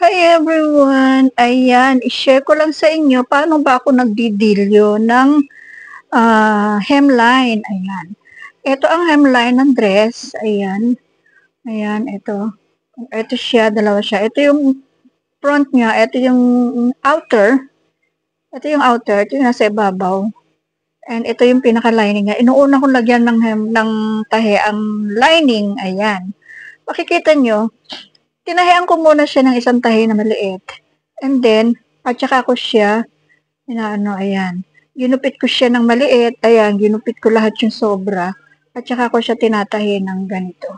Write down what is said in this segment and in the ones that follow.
Hi everyone! Ayan, i-share ko lang sa inyo paano ba ako nagdidilyo ng hemline. Ayan. Ito ang hemline ng dress. Ayan. Ayan, ito. Ito siya, dalawa siya. Ito yung front niya, ito yung outer. Ito yung outer, ito yung nasa ibabaw. And ito yung pinaka-lining niya. Inuuna kong lagyan ng tahe ang lining. Ayan. Makikita nyo, tinahian ko muna siya ng isang tahi na maliit. And then, at saka ko siya, ayan. Ginupit ko siya ng maliit, ayan, ginupit ko lahat yung sobra. At saka ko siya tinatahi ng ganito.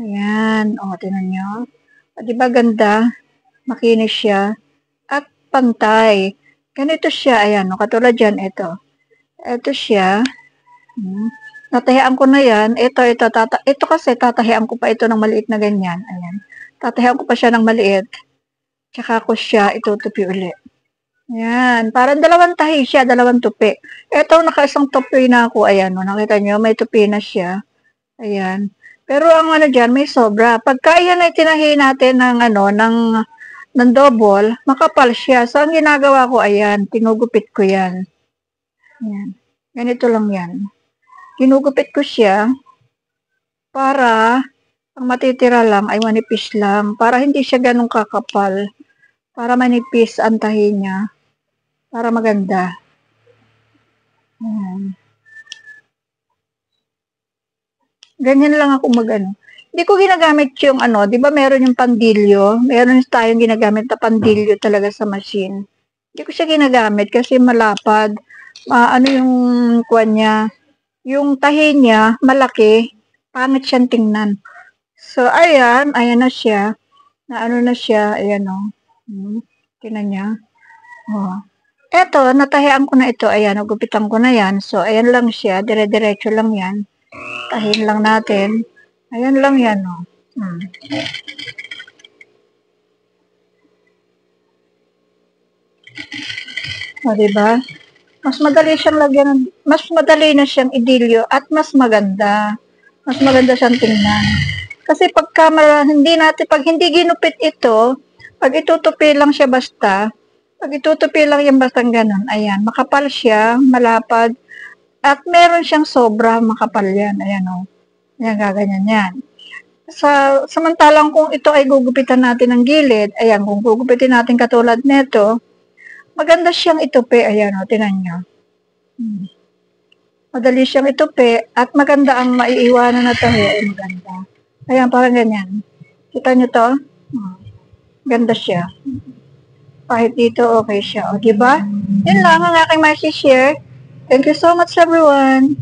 Ayan, o, tinan nyo. O, diba ganda? Makinis siya. At pantay. Ganito siya, ayan, o, katulad dyan, ito. Ito siya. Natahian ko na yan. Ito kasi tatahian ko pa ito ng maliit na ganyan. Ayan. Tatahian ko pa siya ng maliit. Tsaka ko siya itutupi ulit. Ayan. Parang dalawang tahi siya, dalawang tupi. Ito, nakaisang tupi na ako. Ayan. O, nakita nyo, may tupi na siya. Ayan. Pero ang ano dyan, may sobra. Pagka yan ay tinahi natin ng double, makapal siya. So, ang ginagawa ko, ayan, tinugupit ko yan. Ayan. Ganito lang yan. Ginugupit ko siya para ang matitira lang ay manipis lang. Para hindi siya ganun kakapal. Para manipis ang tahi niya. Para maganda. Ayan. Ganyan lang ako magano. Hindi ko ginagamit yung di ba meron yung pandilyo? Meron tayong ginagamit na pandilyo talaga sa machine. Hindi ko siya ginagamit kasi malapad. Ano yung kuwan niya? Yung tahi niya, malaki. Pangit siyang tingnan. So, ayan na siya. Na siya, ayan o. Tingnan niya. Oh. Eto, natahian ko na ito. Ayan, nagupitan ko na yan. So, ayan lang siya. Dire-diretso lang yan. Tahin lang natin. Ayan lang yan, o. O, diba? Mas madali siyang lagyan, mas madali na siyang idilyo at mas maganda. Mas maganda siyang tingnan. Kasi pag hindi ginupit ito, pag itutupi lang siya basta, pag itutupi lang yung basta ganun, ayan, makapal siya, malapad, at meron siyang sobra makapal yan, ayan o. Ayan, gaganyan yan. Samantalang kung ito ay gugupitan natin ng gilid, ayan, kung gugupitin natin katulad nito, maganda siyang itupi, ayan o, tinan nyo. Madali siyang itupi, at maganda ang maiiwanan na tahi, ay maganda. Ayan, parang ganyan. Kita nyo to? Ganda siya. Kahit dito, okay siya. O, diba? Yun lang ang aking share. Thank you so much, everyone.